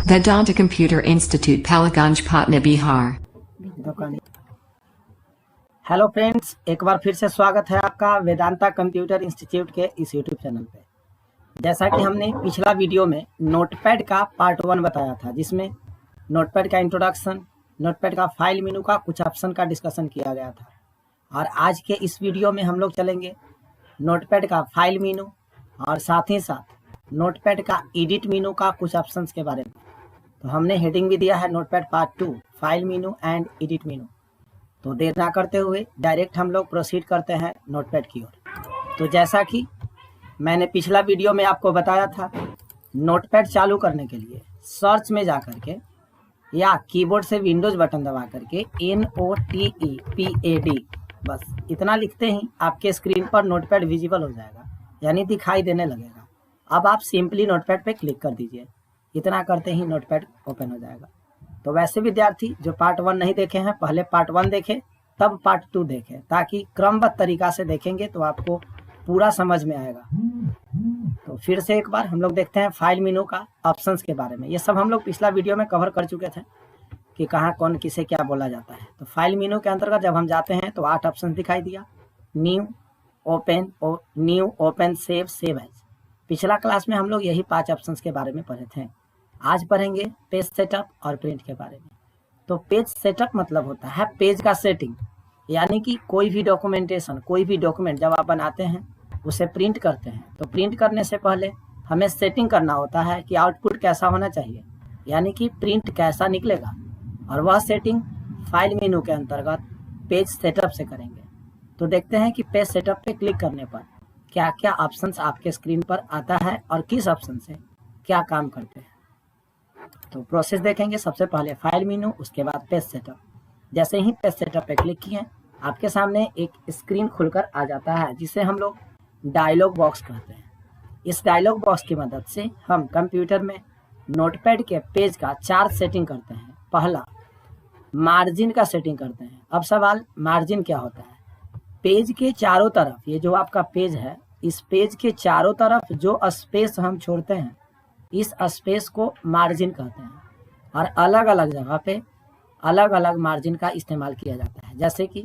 Vedanta Computer Institute, Palaganj, Patna, Bihar. Hello friends, एक बार फिर से स्वागत है आपका वेदांता कंप्यूटर इंस्टीट्यूट के इस यूट्यूब चैनल पे। जैसा कि हमने पिछला वीडियो में नोटपैड का पार्ट 1 बताया था, जिसमें नोटपैड का इंट्रोडक्शन, नोटपैड का फाइल मेनू का कुछ ऑप्शन का डिस्कशन किया गया था। और आज के इस वीडियो में हम लोग चलेंगे नोटपैड का फाइल मेनू और साथ ही साथ नोटपैड का एडिट मेनू का कुछ ऑप्शंस के बारे में। तो हमने हेडिंग भी दिया है notepad part 2 file menu and edit मेनू। तो देर ना करते हुए डायरेक्ट हम लोग प्रोसीड करते हैं नोटपैड की ओर। तो जैसा कि मैंने पिछला वीडियो में आपको बताया था, नोटपैड चालू करने के लिए सर्च में जा करके या कीबोर्ड से विंडोज बटन दबा करके NOTEPAD बस इतना लिखते ही आपके स्क्रीन पर नोटपैड विजिबल हो जाएगा, यानी दिखाई देने लगेगा। अब आप सिंपली नोटपैड पे क्लिक कर दीजिए, इतना करते ही नोटपैड ओपन हो जाएगा। तो वैसे विद्यार्थी जो पार्ट 1 नहीं देखे हैं, पहले पार्ट 1 देखें तब पार्ट 2 देखें, ताकि क्रमबद्ध तरीका से देखेंगे तो आपको पूरा समझ में आएगा। तो फिर से एक बार हम लोग देखते हैं फाइल मेनू का ऑप्शंस के बारे में। ये सब हम लोग पिछला वीडियो में कवर कर चुके थे कि कहाँ कौन किसे क्या बोला जाता है। तो फाइल मेनू के अंतर्गत जब हम जाते हैं तो 8 ऑप्शन दिखाई दिया। New, open, save as. पिछला क्लास में हम लोग यही 5 ऑप्शंस के बारे में पढ़े थे। आज पढ़ेंगे पेज सेटअप और प्रिंट के बारे में। तो पेज सेटअप मतलब होता है पेज का सेटिंग, यानी कि कोई भी डॉक्यूमेंटेशन, कोई भी डॉक्यूमेंट जब आप बनाते हैं उसे प्रिंट करते हैं, तो प्रिंट करने से पहले हमें सेटिंग करना होता है कि आउटपुट कैसा होना चाहिए, यानी कि प्रिंट कैसा निकलेगा। और वह सेटिंग फाइल मेनू के अंतर्गत पेज सेटअप से करेंगे। तो देखते हैं कि पेज सेटअप पे क्लिक करने पर क्या क्या ऑप्शंस आपके स्क्रीन पर आता है और किस ऑप्शन से क्या काम करते हैं। तो प्रोसेस देखेंगे। सबसे पहले फाइल मेनू, उसके बाद पेज सेटअप। जैसे ही पेज सेटअप पे क्लिक किए, आपके सामने एक स्क्रीन खुलकर आ जाता है, जिसे हम लोग डायलॉग बॉक्स कहते हैं। इस डायलॉग बॉक्स की मदद से हम कंप्यूटर में नोटपैड के पेज का 4 सेटिंग करते हैं। पहला, मार्जिन का सेटिंग करते हैं। अब सवाल, मार्जिन क्या होता है? पेज के चारों तरफ, ये जो आपका पेज है, इस पेज के चारों तरफ जो स्पेस हम छोड़ते हैं, इस स्पेस को मार्जिन कहते हैं। और अलग अलग जगह पे अलग अलग मार्जिन का इस्तेमाल किया जाता है। जैसे कि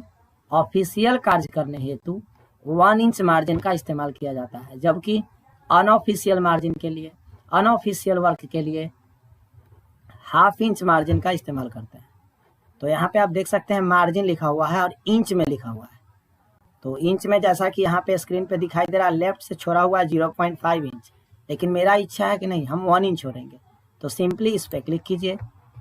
ऑफिशियल कार्य करने हेतु 1 इंच मार्जिन का इस्तेमाल किया जाता है, जबकि अनऑफिशियल मार्जिन के लिए, अनऑफिशियल वर्क के लिए 1/2 इंच मार्जिन का इस्तेमाल करते हैं। तो यहाँ पे आप देख सकते हैं मार्जिन लिखा हुआ है और इंच में लिखा हुआ है। तो इंच में जैसा कि यहाँ पे स्क्रीन पे दिखाई दे रहा है, लेफ्ट से छोड़ा हुआ है 0.5 इंच, लेकिन मेरा इच्छा है कि नहीं, हम 1 इंच छोड़ेंगे। तो सिंपली इस पर क्लिक कीजिए,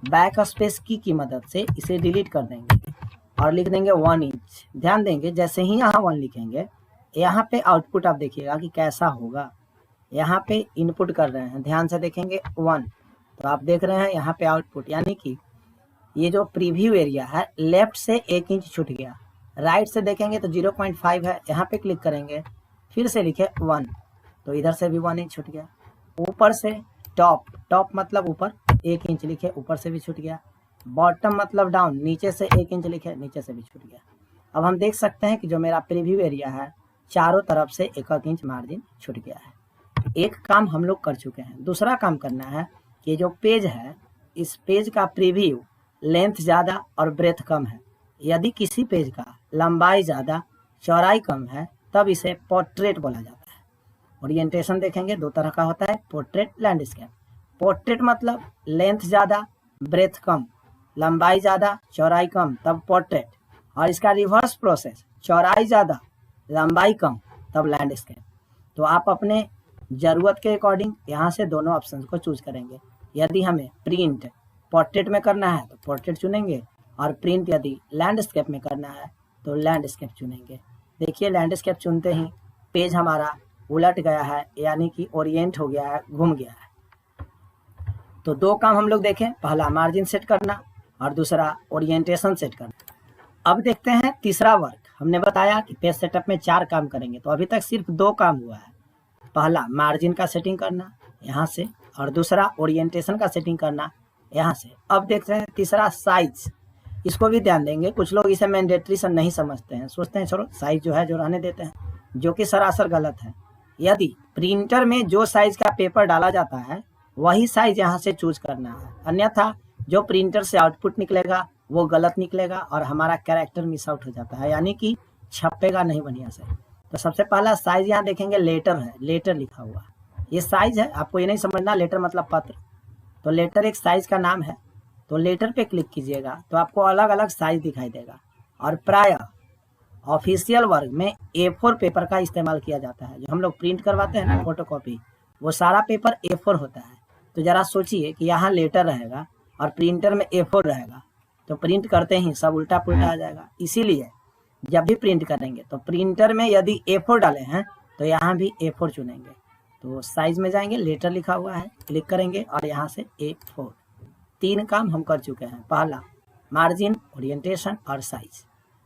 बैक स्पेस की मदद से इसे डिलीट कर देंगे और लिख देंगे 1 इंच। ध्यान देंगे, जैसे ही यहाँ 1 लिखेंगे, यहाँ पे आउटपुट आप देखिएगा कि कैसा होगा। यहाँ पे इनपुट कर रहे हैं, ध्यान से देखेंगे 1, तो आप देख रहे हैं यहाँ पे आउटपुट, यानी कि ये जो प्रीव्यू एरिया है, लेफ्ट से 1 इंच छूट गया। राइट से देखेंगे तो 0.5 है, यहाँ पे क्लिक करेंगे, फिर से लिखे 1, तो इधर से भी 1 इंच छूट गया। ऊपर से टॉप मतलब ऊपर 1 इंच लिखे, ऊपर से भी छूट गया। बॉटम मतलब डाउन, नीचे से 1 इंच लिखे, नीचे से भी छूट गया। अब हम देख सकते हैं कि जो मेरा प्रीव्यू एरिया है, चारों तरफ से 1 इंच मार्जिन छूट गया है। एक काम हम लोग कर चुके हैं। दूसरा काम करना है कि जो पेज है, इस पेज का प्रीव्यू लेंथ ज़्यादा और ब्रेथ कम है। यदि किसी पेज का लंबाई ज़्यादा, चौड़ाई कम है, तब इसे पोर्ट्रेट बोला जाता है। ओरिएंटेशन देखेंगे, 2 तरह का होता है, पोर्ट्रेट, लैंडस्केप। पोर्ट्रेट मतलब लेंथ ज़्यादा, ब्रेथ कम, लंबाई ज़्यादा, चौड़ाई कम, तब पोर्ट्रेट। और इसका रिवर्स प्रोसेस, चौड़ाई ज़्यादा, लंबाई कम, तब लैंडस्केप। तो आप अपने ज़रूरत के अकॉर्डिंग यहाँ से दोनों ऑप्शन को चूज करेंगे। यदि हमें प्रिंट पोर्ट्रेट में करना है तो पोर्ट्रेट चुनेंगे, और प्रिंट यदि लैंडस्केप में करना है तो लैंडस्केप चुनेंगे। देखिए, लैंडस्केप चुनते ही पेज हमारा उलट गया है, यानी कि ओरिएंट हो गया है, घूम गया है। तो 2 काम हम लोग देखें, पहला मार्जिन सेट करना और दूसरा ओरिएंटेशन सेट करना। अब देखते हैं तीसरा वर्क। हमने बताया कि पेज सेटअप में 4 काम करेंगे, तो अभी तक सिर्फ 2 काम हुआ है। पहला मार्जिन का सेटिंग करना यहाँ से, और दूसरा ओरिएंटेशन का सेटिंग करना यहाँ से। अब देखते हैं तीसरा साइज। इसको भी ध्यान देंगे, कुछ लोग इसे मैंडेटरी से नहीं समझते हैं, सोचते हैं चलो साइज जो है जो रहने देते हैं, जो कि सरासर गलत है। यदि प्रिंटर में जो साइज का पेपर डाला जाता है वही साइज यहाँ से चूज करना है, अन्यथा जो प्रिंटर से आउटपुट निकलेगा वो गलत निकलेगा और हमारा कैरेक्टर मिस आउट हो जाता है, यानी कि छपेगा नहीं बढ़िया से। तो सबसे पहला साइज यहाँ देखेंगे लेटर है, लेटर लिखा हुआ ये साइज है। आपको ये नहीं समझना लेटर मतलब पत्र, तो लेटर एक साइज का नाम है। तो लेटर पे क्लिक कीजिएगा तो आपको अलग अलग साइज दिखाई देगा। और प्राय ऑफिशियल वर्क में A4 पेपर का इस्तेमाल किया जाता है। जो हम लोग प्रिंट करवाते हैं ना फोटो कॉपी, वो सारा पेपर A4 होता है। तो जरा सोचिए कि यहाँ लेटर रहेगा और प्रिंटर में A4 रहेगा, तो प्रिंट करते ही सब उल्टा पुल्टा आ जाएगा। इसीलिए जब भी प्रिंट करेंगे तो प्रिंटर में यदि A4 डाले हैं तो यहाँ भी A4 चुनेंगे। तो साइज में जाएंगे, लेटर लिखा हुआ है, क्लिक करेंगे और यहाँ से A4। 3 काम हम कर चुके हैं। पहला मार्जिन, ओरिएंटेशन और साइज।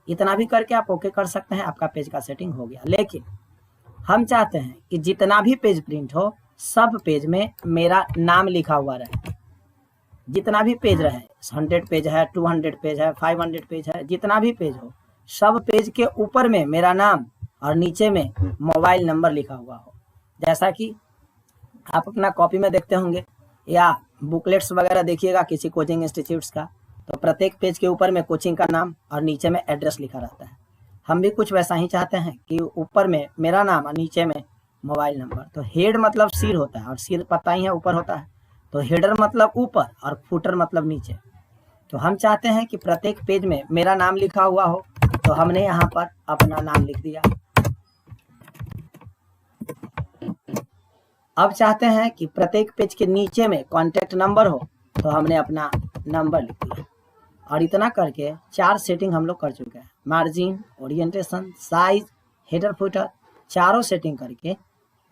इतना भी करके आप ओके कर सकते हैं, आपका पेज का सेटिंग हो गया। लेकिन हम चाहते हैं कि जितना भी पेज प्रिंट हो सब पेज में मेरा नाम लिखा हुआ रहे। जितना भी पेज रहे, 100 पेज है, 200 पेज है, 500 पेज है, जितना भी पेज हो सब पेज के ऊपर में मेरा नाम और नीचे में मोबाइल नंबर लिखा हुआ हो। जैसा कि आप अपना कॉपी में देखते होंगे या बुकलेट्स वगैरह देखिएगा किसी कोचिंग इंस्टीट्यूट्स का, तो प्रत्येक पेज के ऊपर में कोचिंग का नाम और नीचे में एड्रेस लिखा रहता है। हम भी कुछ वैसा ही चाहते हैं कि ऊपर में मेरा नाम और नीचे में मोबाइल नंबर। तो हेड मतलब सिर होता है और सिर पता ही है ऊपर होता है, तो हेडर मतलब ऊपर और फुटर मतलब नीचे। तो हम चाहते हैं कि प्रत्येक पेज में मेरा नाम लिखा हुआ हो, तो हमने यहाँ पर अपना नाम लिख दिया। अब चाहते हैं कि प्रत्येक पेज के नीचे में कॉन्टैक्ट नंबर हो, तो हमने अपना नंबर लिख दिया। और इतना करके 4 सेटिंग हम लोग कर चुके हैं। Margin, orientation, size, header, footer, चारों सेटिंग करके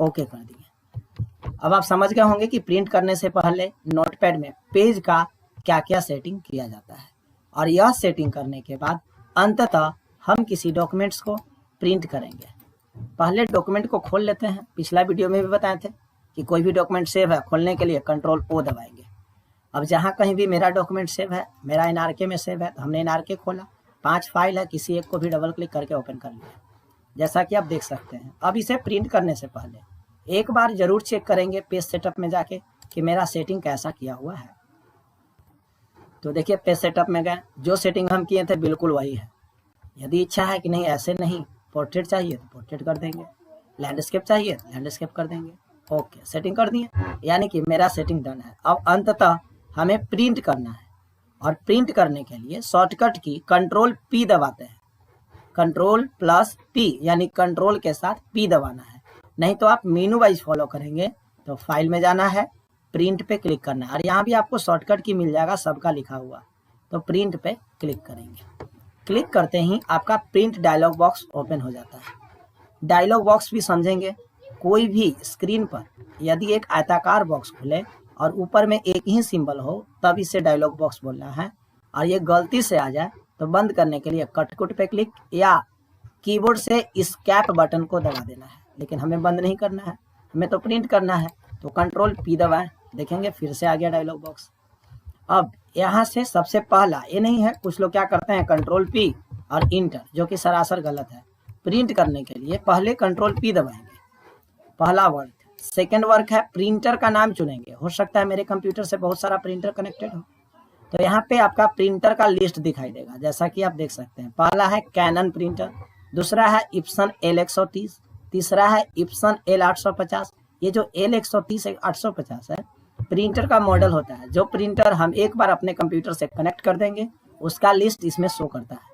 ओके कर दिए। अब आप समझ गए होंगे कि प्रिंट करने से पहले नोटपैड में पेज का क्या क्या सेटिंग किया जाता है। और यह सेटिंग करने के बाद अंततः हम किसी डॉक्यूमेंट्स को प्रिंट करेंगे। पहले डॉक्यूमेंट को खोल लेते हैं। पिछला वीडियो में भी बताए थे कि कोई भी डॉक्यूमेंट सेव है, खोलने के लिए Ctrl+O दबाएंगे। अब जहाँ कहीं भी मेरा डॉक्यूमेंट सेव है, मेरा NRK में सेव है, तो हमने NRK खोला। 5 फाइल है, किसी एक को भी डबल क्लिक करके ओपन कर लिया, जैसा कि आप देख सकते हैं। अब इसे प्रिंट करने से पहले एक बार जरूर चेक करेंगे पेज सेटअप में जाके कि मेरा सेटिंग कैसा किया हुआ है। तो देखिए पेज सेटअप में गए, जो सेटिंग हम किए थे बिल्कुल वही है। यदि इच्छा है कि नहीं ऐसे नहीं, पोर्ट्रेट चाहिए तो पोर्ट्रेट कर देंगे, लैंडस्केप चाहिए तो लैंडस्केप कर देंगे। ओके, सेटिंग कर दिए, यानी कि मेरा सेटिंग डन है। अब अंततः हमें प्रिंट करना है और प्रिंट करने के लिए शॉर्टकट की Ctrl+P दबाते हैं। Ctrl+P यानी कंट्रोल के साथ P दबाना है। नहीं तो आप मेनू वाइज फॉलो करेंगे तो फाइल में जाना है, प्रिंट पे क्लिक करना है। और यहाँ भी आपको शॉर्टकट की मिल जाएगा, सबका लिखा हुआ। तो प्रिंट पे क्लिक करेंगे। क्लिक करते ही आपका प्रिंट डायलॉग बॉक्स ओपन हो जाता है। डायलॉग बॉक्स भी समझेंगे, कोई भी स्क्रीन पर यदि एक आयताकार बॉक्स खुले और ऊपर में एक ही सिंबल हो तब इसे डायलॉग बॉक्स बोलना है। और ये गलती से आ जाए तो बंद करने के लिए कट पे क्लिक या कीबोर्ड से एस्केप बटन को दबा देना है। लेकिन हमें बंद नहीं करना है, हमें तो प्रिंट करना है। तो Ctrl+P दबाएं, देखेंगे फिर से आ गया डायलॉग बॉक्स। अब यहाँ से सबसे पहला ये नहीं है, कुछ लोग क्या करते हैं Ctrl+P और इंटर, जो कि सरासर गलत है। प्रिंट करने के लिए पहले Ctrl+P दबाएंगे, पहला वर्क। सेकेंड वर्क है प्रिंटर का नाम चुनेंगे। हो सकता है मेरे कंप्यूटर से बहुत सारा प्रिंटर कनेक्टेड हो, तो यहाँ पे आपका प्रिंटर का लिस्ट दिखाई देगा, जैसा कि आप देख सकते हैं। पहला है कैनन प्रिंटर, दूसरा है इप्सन L130, तीसरा है इप्सन L850। ये जो L130 850 है प्रिंटर का मॉडल होता है। जो प्रिंटर हम एक बार अपने कंप्यूटर से कनेक्ट कर देंगे उसका लिस्ट इसमें शो करता है।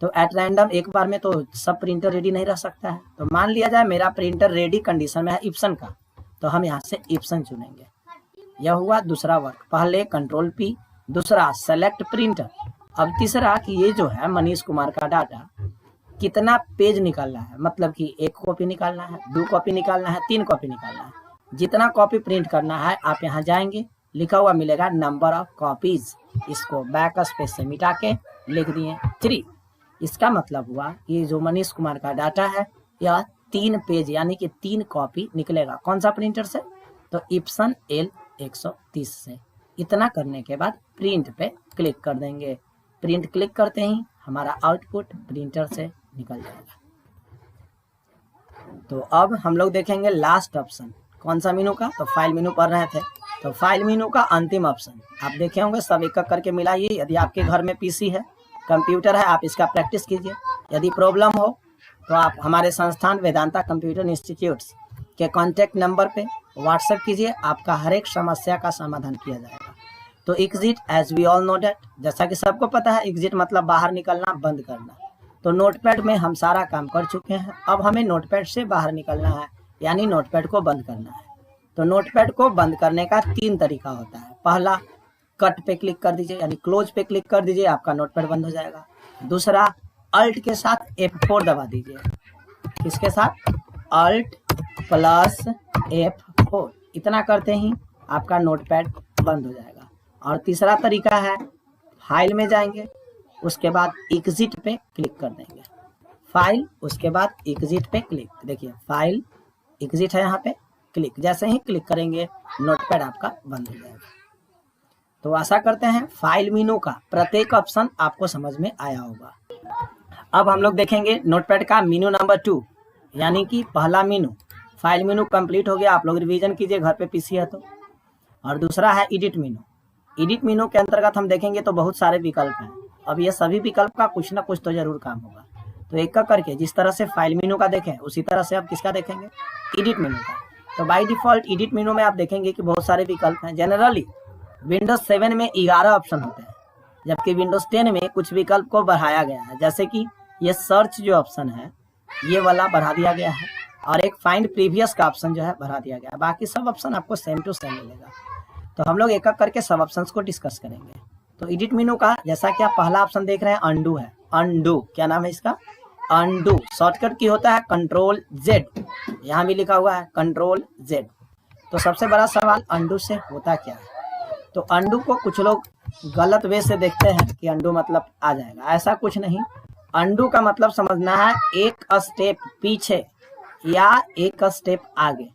तो एट रैंडम एक बार में तो सब प्रिंटर रेडी नहीं रह सकता है। तो मान लिया जाए मेरा प्रिंटर रेडी कंडीशन में है इप्सन का, तो हम यहाँ से इप्सन चुनेंगे। यह हुआ दूसरा वर्क। पहले Ctrl+P, दूसरा सेलेक्ट प्रिंटर। अब तीसरा कि ये जो है मनीष कुमार का डाटा कितना पेज निकालना है, मतलब कि 1 कॉपी निकालना है, 2 कॉपी निकालना है, 3 कॉपी निकालना है। जितना कॉपी प्रिंट करना है आप यहाँ जाएंगे, लिखा हुआ मिलेगा नंबर ऑफ कॉपीज। इसको बैक स्पेस से मिटा के लिख दिए 3। इसका मतलब हुआ ये जो मनीष कुमार का डाटा है यह 3 पेज यानी कि 3 कॉपी निकलेगा। कौन सा प्रिंटर से? तो इप्सन L130 से। इतना करने के बाद प्रिंट पे क्लिक कर देंगे। प्रिंट क्लिक करते ही हमारा आउटपुट प्रिंटर से निकल जाएगा। तो अब हम लोग देखेंगे लास्ट ऑप्शन, कौन सा मेनू का? तो फाइल मेनू पढ़ रहे थे। तो फाइल मेनू का अंतिम ऑप्शन आप देखे होंगे, सब एक एक करके मिलाइए। यदि आपके घर में पीसी है, कंप्यूटर है, आप इसका प्रैक्टिस कीजिए। यदि प्रॉब्लम हो तो आप हमारे संस्थान वेदांता कंप्यूटर इंस्टीट्यूट्स के कॉन्टैक्ट नंबर पे व्हाट्सएप कीजिए, आपका हर एक समस्या का समाधान किया जाएगा। तो exit, as we all know that, जैसा कि सबको पता है, एग्जिट मतलब बाहर निकलना, बंद करना। तो नोटपैड में हम सारा काम कर चुके हैं, अब हमें नोटपैड से बाहर निकलना है, यानी नोटपैड को बंद करना है। तो नोटपैड को बंद करने का 3 तरीका होता है। पहला, कट पे क्लिक कर दीजिए, यानी क्लोज पे क्लिक कर दीजिए, आपका नोटपैड बंद हो जाएगा। दूसरा, अल्ट के साथ F4 दबा दीजिए। किसके साथ? अल्ट प्लस F4, इतना करते ही आपका नोटपैड बंद हो जाएगा। और तीसरा तरीका है, फाइल में जाएंगे, उसके बाद एग्जिट पे क्लिक कर देंगे। फाइल, उसके बाद एग्जिट पे क्लिक, देखिए फाइल, एग्जिट है यहाँ पे, क्लिक, जैसे ही क्लिक करेंगे नोटपैड आपका बंद हो जाएगा। तो आशा करते हैं फाइल मेनू का प्रत्येक ऑप्शन आपको समझ में आया होगा। अब हम लोग देखेंगे नोटपैड का मेनू नंबर 2, यानी कि पहला मेनू। फाइल मेनू कंप्लीट हो गया, आप लोग रिवीजन कीजिए, घर पे पीसी है तो। और दूसरा है एडिट मेनू। एडिट मेनू के अंतर्गत हम देखेंगे तो बहुत सारे विकल्प हैं। अब ये सभी विकल्प का कुछ ना कुछ तो जरूर काम होगा। तो एक एक करके जिस तरह से फाइल मेनू का देखें उसी तरह से आप किसका देखेंगे? एडिट मेनू का। तो बाय डिफॉल्ट एडिट मेनू में आप देखेंगे कि बहुत सारे विकल्प हैं। जनरली विंडोज 7 में 11 ऑप्शन होते हैं, जबकि विंडोज 10 में कुछ विकल्प को बढ़ाया गया है। जैसे कि ये सर्च जो ऑप्शन है ये वाला बढ़ा दिया गया है, और एक फाइंड प्रीवियस का ऑप्शन जो है बढ़ा दिया गया है। बाकी सब ऑप्शन आपको सेम टू सेम मिलेगा। तो हम लोग एक एक करके सब ऑप्शंस को डिस्कस करेंगे। तो एडिट मेनू का जैसा कि आप पहला ऑप्शन देख रहे हैं, अंडू है। अंडू, क्या नाम है इसका? अंडू। शॉर्टकट की होता है कंट्रोल Z, यहाँ भी लिखा हुआ है कंट्रोल Z। तो सबसे बड़ा सवाल, अंडू से होता क्या है? तो अंडू को कुछ लोग गलत वे से देखते हैं कि अंडू मतलब आ जाएगा, ऐसा कुछ नहीं। अंडू का मतलब समझना है एक स्टेप पीछे या एक स्टेप आगे,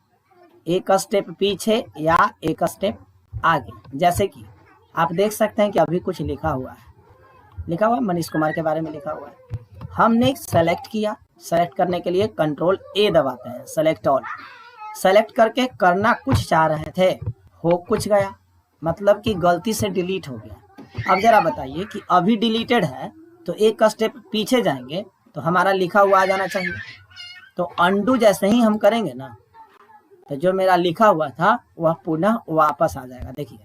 एक स्टेप पीछे या एक स्टेप आगे। जैसे कि आप देख सकते हैं कि अभी कुछ लिखा हुआ है, मनीष कुमार के बारे में लिखा हुआ है। हमने सेलेक्ट किया, सेलेक्ट करने के लिए कंट्रोल A दबाते हैं, सेलेक्ट ऑल। सेलेक्ट करके करना कुछ चाह रहे थे, हो कुछ गया, मतलब कि गलती से डिलीट हो गया। अब जरा बताइए कि अभी डिलीटेड है तो एक स्टेप पीछे जाएंगे तो हमारा लिखा हुआ आ जाना चाहिए। तो अंडू जैसे ही हम करेंगे ना, तो जो मेरा लिखा हुआ था वह पुनः वापस आ जाएगा। देखिए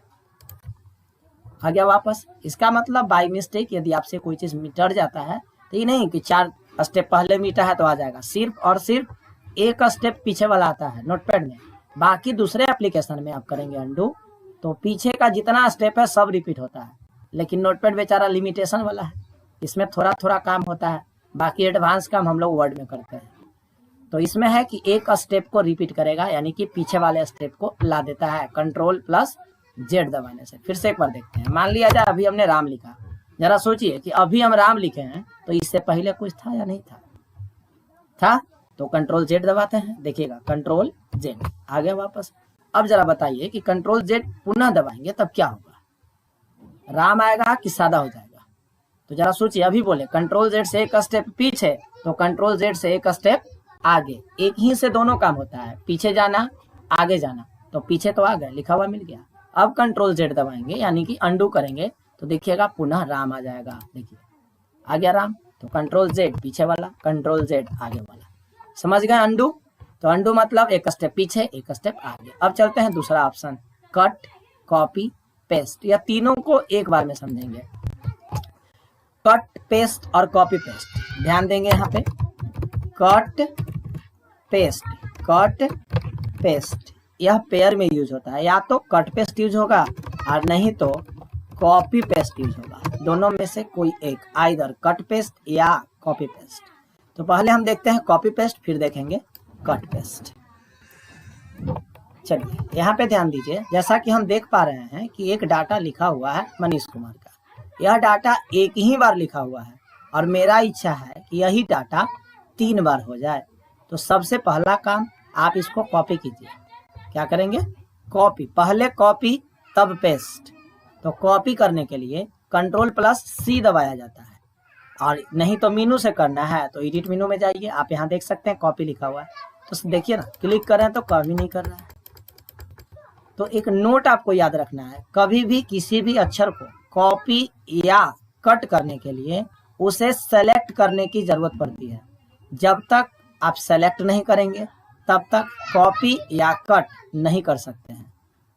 आ गया वापस। इसका मतलब बाय मिस्टेक यदि आपसे कोई चीज मिट जाता है तो ये नहीं कि 4 स्टेप पहले मीटा है तो आ जाएगा, सिर्फ और सिर्फ एक स्टेप पीछे वाला आता है नोटपैड में। बाकी दूसरे एप्लीकेशन में आप करेंगे अंडू तो पीछे का जितना स्टेप है सब रिपीट होता है। लेकिन नोटपैड बेचारा लिमिटेशन वाला है, इसमें थोड़ा थोड़ा काम होता है, बाकी एडवांस काम हम लोग वर्ड में करते हैं। तो इसमें है कि एक स्टेप को रिपीट करेगा, यानी कि पीछे वाले स्टेप को ला देता है कंट्रोल प्लस Z दबाने से। फिर से एक बार देखते हैं। मान लिया जाए अभी हमने राम लिखा, जरा सोचिए कि अभी हम राम लिखे हैं तो इससे पहले कुछ था या नहीं था? तो कंट्रोल Z दबाते हैं, देखिएगा कंट्रोल Z आ गया वापस। अब जरा बताइए कि कंट्रोल Z पुनः दबाएंगे तब क्या होगा? राम आएगा कि सादा हो जाएगा? तो जरा सोचिए, अभी बोले कंट्रोल Z से एक स्टेप पीछे तो कंट्रोल Z से एक स्टेप आगे, एक ही से दोनों काम होता है, पीछे जाना आगे जाना। तो पीछे तो आ गए, लिखा हुआ मिल गया। अब कंट्रोल Z दबाएंगे यानी कि अंडू करेंगे तो देखिएगा पुनः राम आ जाएगा। देखिए आ गया राम, तो कंट्रोल Z पीछे वाला, कंट्रोल Z आगे वाला। समझ गए अंडू? तो अंडू मतलब एक स्टेप पीछे एक स्टेप आगे। अब चलते हैं दूसरा ऑप्शन, कट कॉपी पेस्ट। या तीनों को एक बार में समझेंगे, कट पेस्ट और कॉपी पेस्ट। ध्यान देंगे यहाँ पे, कट पेस्ट, कट पेस्ट यह पेयर में यूज होता है। या तो कट पेस्ट यूज होगा और नहीं तो कॉपी पेस्ट यूज होगा। दोनों में से कोई एक, आइदर कट पेस्ट या कॉपी पेस्ट। तो पहले हम देखते हैं कॉपी पेस्ट, फिर देखेंगे कट पेस्ट। चलिए यहाँ पे ध्यान दीजिए, जैसा कि हम देख पा रहे हैं कि एक डाटा लिखा हुआ है मनीष कुमार का। यह डाटा एक ही बार लिखा हुआ है और मेरा इच्छा है कि यही डाटा 3 बार हो जाए। तो सबसे पहला काम, आप इसको कॉपी कीजिए। क्या करेंगे? कॉपी। पहले कॉपी तब पेस्ट। तो कॉपी करने के लिए कंट्रोल प्लस C दबाया जाता है, और नहीं तो मेनू से करना है तो एडिट मेनू में जाइए। आप यहाँ देख सकते हैं कॉपी लिखा हुआ है, तो देखिए ना, क्लिक करें तो कॉपी नहीं कर रहा है। तो एक नोट आपको याद रखना है, कभी भी किसी भी अक्षर को कॉपी या कट करने के लिए उसे सेलेक्ट करने की जरूरत पड़ती है। जब तक आप सेलेक्ट नहीं करेंगे तब तक कॉपी या कट नहीं कर सकते हैं।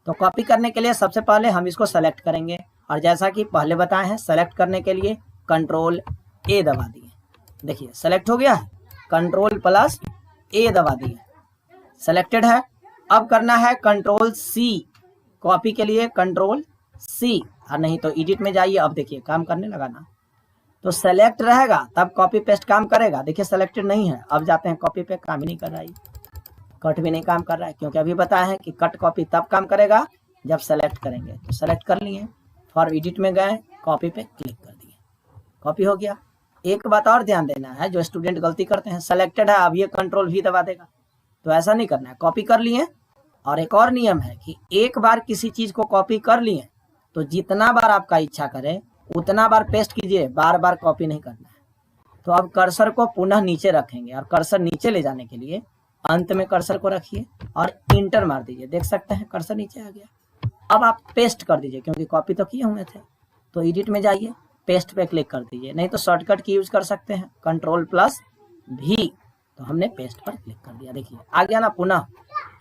तो कॉपी करने के लिए सबसे पहले हम इसको सेलेक्ट करेंगे, और जैसा कि पहले बताए हैं, सेलेक्ट करने के लिए कंट्रोल ए दबा दिए। देखिए सेलेक्ट हो गया है, कंट्रोल प्लस ए दबा दिए, सेलेक्टेड है। अब करना है कंट्रोल सी, कॉपी के लिए कंट्रोल सी, और नहीं तो एडिट में जाइए। अब देखिए काम करने लगा ना, तो सेलेक्ट रहेगा तब कॉपी पेस्ट काम करेगा। देखिए सेलेक्टेड नहीं है, अब जाते हैं कॉपी पे, काम ही नहीं कर रहा है, कट भी नहीं काम कर रहा है, क्योंकि अभी बताया है कि कट कॉपी तब काम करेगा जब सेलेक्ट करेंगे। तो सेलेक्ट कर लिए, फॉर एडिट में गए, कॉपी पे क्लिक कर दिए, कॉपी हो गया। एक बात और ध्यान देना है, जो स्टूडेंट गलती करते हैं, सेलेक्टेड है अब ये कंट्रोल भी दबा देगा, तो ऐसा नहीं करना है। कॉपी कर लिए, और एक और नियम है कि एक बार किसी चीज को कॉपी कर लिए तो जितना बार आपका इच्छा करे उतना बार पेस्ट कीजिए, बार बार कॉपी नहीं करना है। तो अब कर्सर को पुनः नीचे रखेंगे, और कर्सर नीचे ले जाने के लिए अंत में कर्सर को रखिए और इंटर मार दीजिए। देख सकते हैं कर्सर नीचे आ गया। अब आप पेस्ट कर दीजिए, क्योंकि कॉपी तो किए हुए थे। तो एडिट में जाइए, पेस्ट पे क्लिक कर दीजिए, नहीं तो शॉर्टकट की यूज कर सकते हैं कंट्रोल प्लस भी। तो हमने पेस्ट पर क्लिक कर दिया, देखिए आ गया ना, पुनः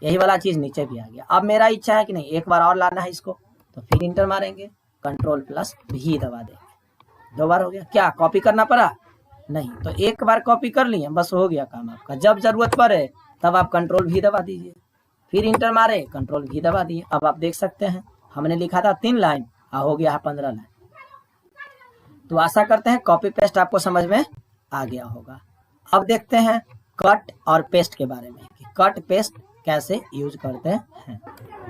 यही वाला चीज नीचे भी आ गया। अब मेरा इच्छा है कि नहीं एक बार और लाना है इसको, तो फिर इंटर मारेंगे, कंट्रोल प्लस भी दबा देंगे। 2 बार हो गया, क्या कॉपी करना पड़ा? नहीं, तो एक बार कॉपी कर लिए, बस हो गया काम आपका। जब जरूरत पड़े तब आप कंट्रोल भी दबा दीजिए, फिर इंटर मारे, कंट्रोल भी दबा दिए। अब आप देख सकते हैं हमने लिखा था 3 लाइन, हो गया है 15 लाइन। तो आशा करते हैं कॉपी पेस्ट आपको समझ में आ गया होगा। अब देखते हैं कट और पेस्ट के बारे में, कि कट पेस्ट कैसे यूज करते हैं।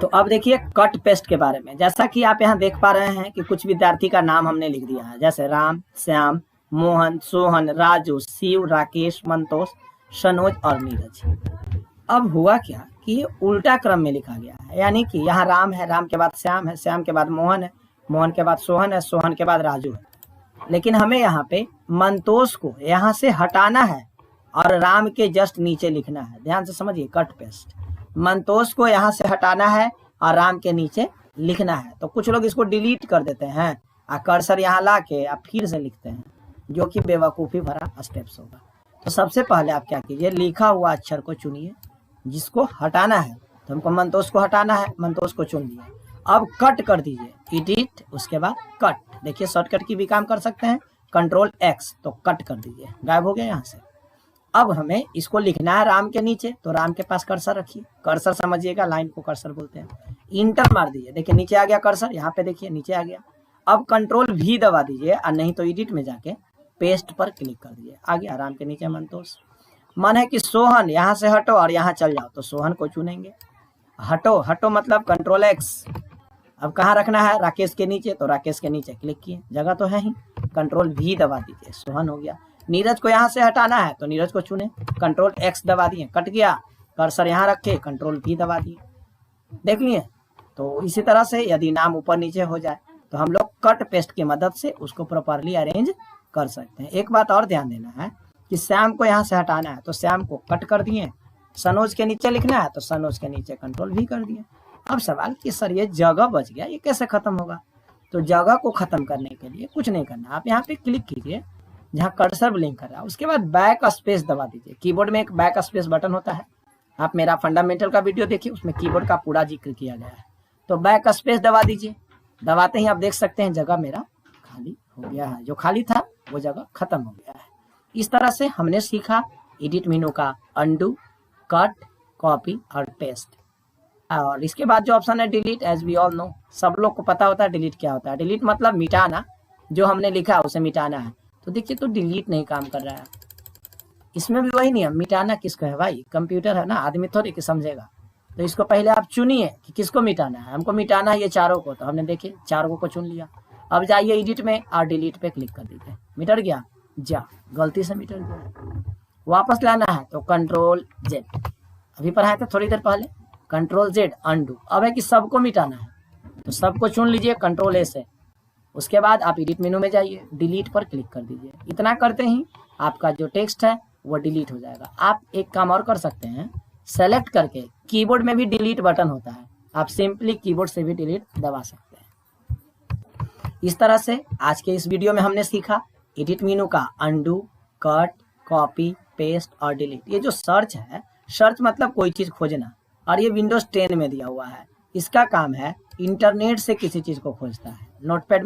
तो अब देखिए कट पेस्ट के बारे में, जैसा कि आप यहाँ देख पा रहे हैं कि कुछ विद्यार्थी का नाम हमने लिख दिया है, जैसे राम, श्याम, मोहन, सोहन, राजू, शिव, राकेश, मंतोष, सनोज और नीरज। अब हुआ क्या कि ये उल्टा क्रम में लिखा गया है, यानी कि यहाँ राम है, राम के बाद श्याम है, श्याम के बाद मोहन है, मोहन के बाद सोहन है, सोहन के बाद राजू है। लेकिन हमें यहाँ पे मंतोष को यहाँ से हटाना है और राम के जस्ट नीचे लिखना है। ध्यान से समझिए, कट पेस्ट, मंतोष को यहाँ से हटाना है और राम के नीचे लिखना है। तो कुछ लोग इसको डिलीट कर देते हैं और कर्सर यहाँ ला के आप फिर से लिखते हैं, जो कि बेवकूफ़ी भरा स्टेप्स होगा। तो सबसे पहले आप क्या कीजिए, लिखा हुआ अक्षर को चुनिए जिसको हटाना है। तो हमको मंतोष को हटाना है, मंतोष को चुन लिया। अब कट कर दीजिए, एडिट, उसके बाद कट। देखिए शॉर्टकट की भी काम कर सकते हैं, कंट्रोल एक्स, तो कट कर दीजिए, गायब हो गया यहाँ से। अब हमें इसको लिखना है राम के नीचे, तो राम के पास कर्सर रखिए, कर्सर समझिएगा, लाइन को कर्सर बोलते हैं। इंटर मार दीजिए, देखिए नीचे आ गया कर्सर, यहाँ पे देखिए नीचे आ गया। अब कंट्रोल भी दबा दीजिए, और नहीं तो एडिट में जाके पेस्ट पर क्लिक कर दीजिए, आ गया राम के नीचे मंतोष। मन है कि सोहन यहाँ से हटो और यहाँ चल जाओ, तो सोहन को चुनेंगे। हटो, हटो मतलब कंट्रोल एक्स। अब कहाँ रखना है, राकेश के नीचे, तो राकेश के नीचे क्लिक किए, जगह तो है ही, कंट्रोल भी दबा दीजिए, सोहन हो गया। नीरज को यहाँ से हटाना है, तो नीरज को चुने, कंट्रोल एक्स दबा दिए, कट गया। कर्सर यहाँ रखे, कंट्रोल भी दबा दिए, देख लिए। तो इसी तरह से यदि नाम ऊपर नीचे हो जाए तो हम लोग कट पेस्ट की मदद से उसको प्रॉपरली अरेंज कर सकते हैं। एक बात और ध्यान देना है कि श्याम को यहाँ से हटाना है, तो श्याम को कट कर दिए। सनोज के नीचे लिखना है, तो सनोज के नीचे कंट्रोल भी कर दिए। अब सवाल कि सर ये जगह बच गया, ये कैसे खत्म होगा? तो जगह को खत्म करने के लिए कुछ नहीं करना, आप यहाँ पे क्लिक कीजिए जहाँ कर्सर ब्लिंक कर रहा है, उसके बाद बैक स्पेस दबा दीजिए। कीबोर्ड में एक बैक स्पेस बटन होता है, आप मेरा फंडामेंटल का वीडियो देखिए, उसमें कीबोर्ड का पूरा जिक्र किया गया है। तो बैक स्पेस दबा दीजिए, दबाते ही आप देख सकते हैं जगह मेरा खाली हो गया है, जो खाली था वो जगह खत्म हो गया है। इस तरह से हमने सीखा एडिट मेनू का अंडू, कट, कॉपी और पेस्ट। और इसके बाद जो ऑप्शन है delete, as we all know, सब लोग को पता होता है डिलीट क्या होता है। डिलीट मतलब मिटाना, जो हमने लिखा उसे मिटाना है। तो देखिए तो डिलीट नहीं काम कर रहा है, इसमें भी वही नियम, मिटाना किसको है भाई, कंप्यूटर है ना, आदमी थोड़ी कि समझेगा। तो इसको पहले आप चुनिए कि किसको मिटाना है। हमको मिटाना है ये चारों को, तो हमने देखिए चारों को चुन लिया। अब जाइए एडिट में और डिलीट पे क्लिक कर दीजिए, मिट गया, जा गलती से मिट गया। वापस लाना है तो कंट्रोल जेड, अभी पढ़ाए थे थोड़ी देर पहले, कंट्रोल जेड अंडू। अब है कि सबको मिटाना है, तो सबको चुन लीजिए कंट्रोल ए से। उसके बाद आप एडिट मेनू में जाइए, डिलीट पर क्लिक कर दीजिए। इतना करते ही आपका जो टेक्स्ट है वो डिलीट हो जाएगा। आप एक काम और कर सकते हैं, सेलेक्ट करके कीबोर्ड में भी डिलीट बटन होता है, आप सिंपली कीबोर्ड से भी डिलीट दबा सकते हैं। इस तरह से आज के इस वीडियो में हमने सीखा एडिट मेनू का अनडू, कट, कॉपी, पेस्ट और डिलीट। ये जो सर्च है, सर्च मतलब कोई चीज खोजना, और ये विंडोज 10 में दिया हुआ है। इसका काम है इंटरनेट से किसी चीज को खोजता है। नोटपैड